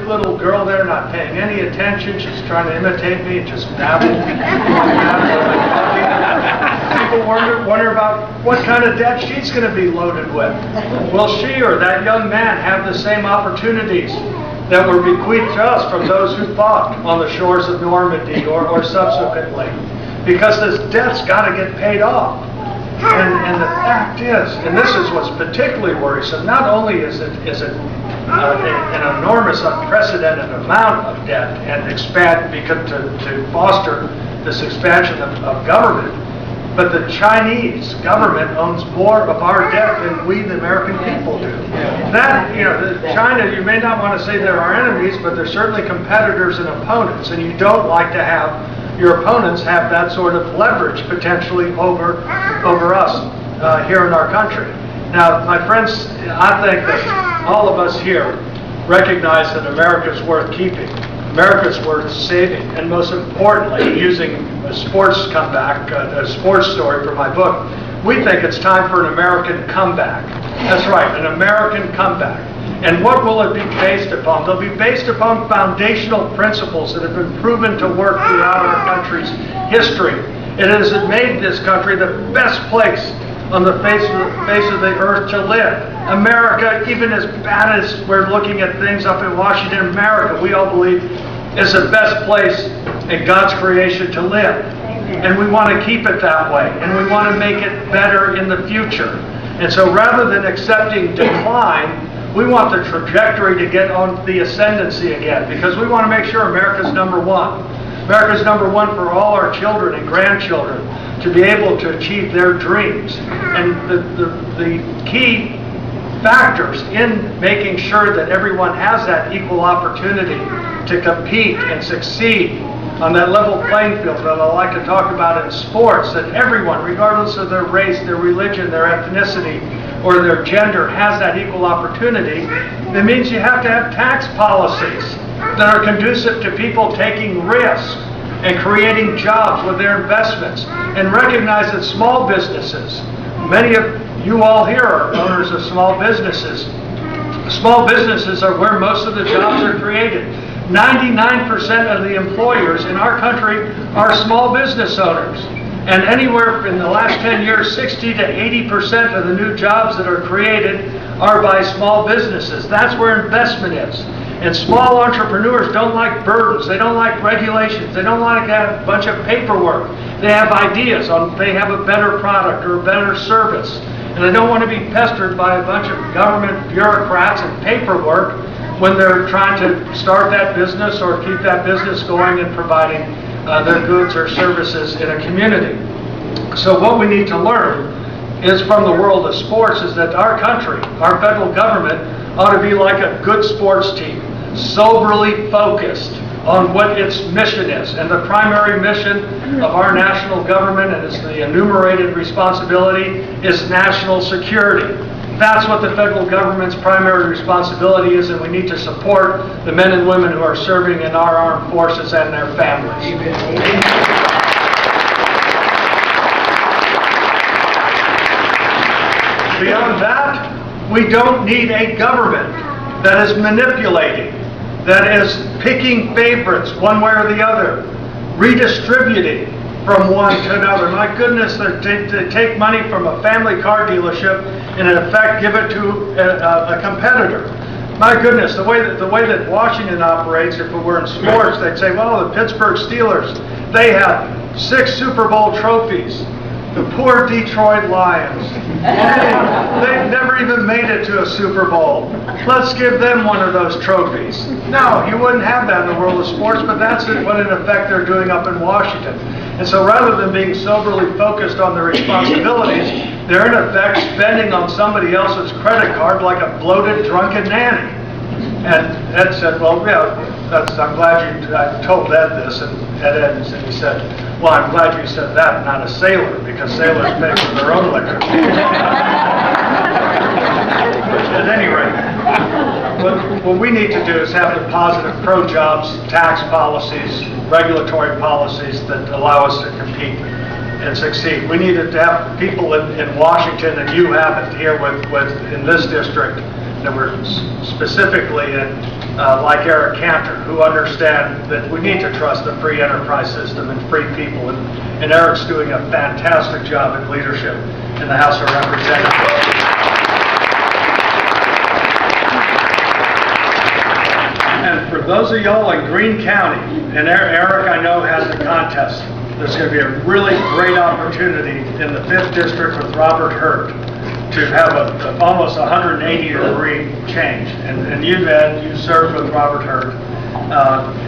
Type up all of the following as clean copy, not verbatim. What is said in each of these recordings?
little girl there not paying any attention. She's trying to imitate me, just babble. People wonder about what kind of debt she's going to be loaded with. Will she or that young man have the same opportunities that were bequeathed to us from those who fought on the shores of Normandy or subsequently? Because this debt's got to get paid off. And the fact is, and this is what's particularly worrisome, not only is it an enormous, unprecedented amount of debt and expand because to foster this expansion of government, but the Chinese government owns more of our debt than we, the American people, do. That, China, you may not want to say they're our enemies, but they're certainly competitors and opponents, and you don't like to have your opponents have that sort of leverage potentially over us here in our country. Now, my friends, I think that all of us here recognize that America's worth keeping, America's worth saving, and most importantly, using a sports comeback, a sports story for my book, we think it's time for an American comeback. That's right, an American comeback. And what will it be based upon? They'll be based upon foundational principles that have been proven to work throughout our country's history. It has made this country the best place on the face of the earth to live. America, even as bad as we're looking at things up in Washington, America, we all believe, is the best place in God's creation to live. And we want to keep it that way. And we want to make it better in the future. And so rather than accepting decline, we want the trajectory to get on the ascendancy again, because we want to make sure America's number one. America's number one for all our children and grandchildren to be able to achieve their dreams. And the key factors in making sure that everyone has that equal opportunity to compete and succeed on that level playing field that I like to talk about in sports, that everyone, regardless of their race, their religion, their ethnicity, or their gender, has that equal opportunity. It means you have to have tax policies that are conducive to people taking risks and creating jobs with their investments, and recognize that small businesses, many of you all here are owners of small businesses. Small businesses are where most of the jobs are created. 99% of the employers in our country are small business owners. And anywhere in the last 10 years, 60 to 80% of the new jobs that are created are by small businesses. That's where investment is. And small entrepreneurs don't like burdens. They don't like regulations. They don't like to have a bunch of paperwork. They have ideas on they have a better product or a better service. And they don't want to be pestered by a bunch of government bureaucrats and paperwork when they're trying to start that business or keep that business going and providing their goods or services in a community. So what we need to learn is from the world of sports is that our country, our federal government, ought to be like a good sports team, soberly focused on what its mission is. And the primary mission of our national government, and it's the enumerated responsibility, is national security. That's what the federal government's primary responsibility is, and we need to support the men and women who are serving in our armed forces and their families. Beyond that, we don't need a government that is manipulating, that is picking favorites one way or the other, redistributing from one to another. My goodness, they take money from a family car dealership and in effect give it to a competitor. My goodness, the way that Washington operates, if it were in sports, they'd say, well, the Pittsburgh Steelers, they have 6 Super Bowl trophies. The poor Detroit Lions, they've never even made it to a Super Bowl. Let's give them one of those trophies. No, you wouldn't have that in the world of sports, but that's what in effect they're doing up in Washington. And so rather than being soberly focused on their responsibilities, they're in effect spending on somebody else's credit card like a bloated, drunken nanny. And Ed said, well, yeah, I'm glad you told Ed this. And Ed said, he said, well, I'm glad you said that, not a sailor, because sailors pay for their own liquor. At any rate, what we need to do is have the positive pro-jobs tax policies, regulatory policies that allow us to compete and succeed. We need to have people in Washington, and you have it here in this district, that were specifically like Eric Cantor, who understand that we need to trust the free enterprise system and free people. And Eric's doing a fantastic job in leadership in the House of Representatives. And for those of y'all in Greene County, and Eric I know has a contest, there's going to be a really great opportunity in the 5th District with Robert Hurt to have almost 180-degree change. And you served with Robert Hurt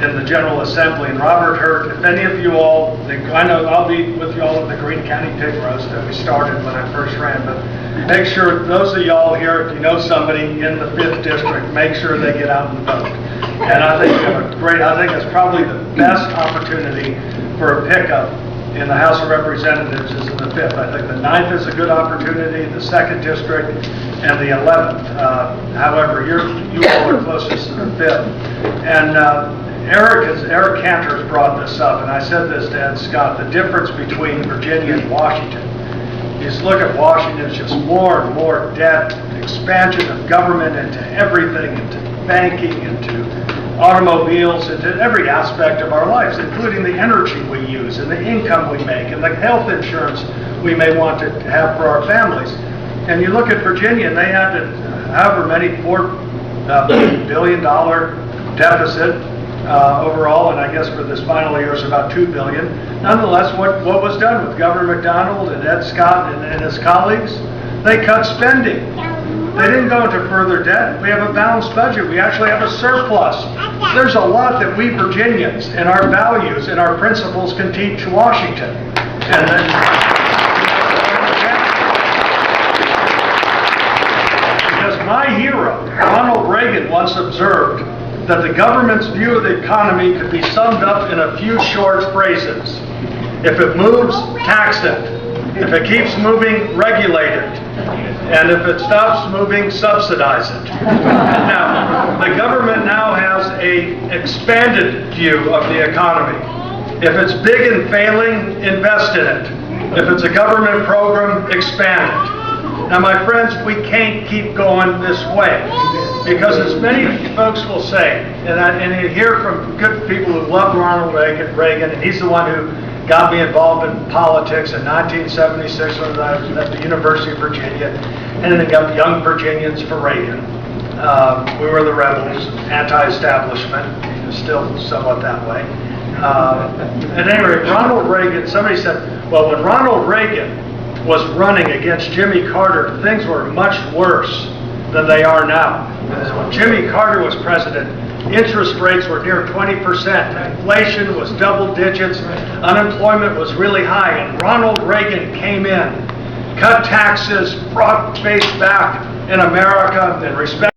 in the General Assembly. And Robert Hurt, if any of you all, I know I'll be with you all at the Greene County Pig Roast that we started when I first ran, but make sure those of y'all here, if you know somebody in the 5th District, make sure they get out and vote. And I think we have I think it's probably the best opportunity for a pickup in the House of Representatives is in the 5th. I think the 9th is a good opportunity, the 2nd District, and the 11th. However, you all are closest to the 5th. And Eric Cantor has brought this up, and I said this to Ed Scott, the difference between Virginia and Washington. You just look at Washington, it's just more and more debt, expansion of government into everything, into banking, into automobiles, into every aspect of our lives, including the energy we use and the income we make and the health insurance we may want to have for our families. And you look at Virginia, and they had however many $4 billion deficit overall, and I guess for this final year is about $2 billion. Nonetheless, what was done with Governor McDonald and Ed Scott and his colleagues? They cut spending. They didn't go into further debt. We have a balanced budget. We actually have a surplus. There's a lot that we Virginians and our values and our principles can teach Washington. And then, because my hero, Ronald Reagan, once observed that the government's view of the economy could be summed up in a few short phrases. If it moves, tax it. If it keeps moving, regulate it. And if it stops moving, subsidize it. Now, the government now has an expanded view of the economy. If it's big and failing, invest in it. If it's a government program, expand it. Now, my friends, we can't keep going this way. Because as many folks will say, and you hear from good people who love Ronald Reagan, and he's the one who got me involved in politics in 1976 when I was at the University of Virginia, and then got Young Virginians for Reagan. We were the rebels, anti-establishment, still somewhat that way. At any rate, Ronald Reagan, somebody said, well, when Ronald Reagan was running against Jimmy Carter, things were much worse than they are now. When Jimmy Carter was president, interest rates were near 20%. Inflation was double digits. Unemployment was really high. And Ronald Reagan came in, cut taxes, brought faith back in America, and respect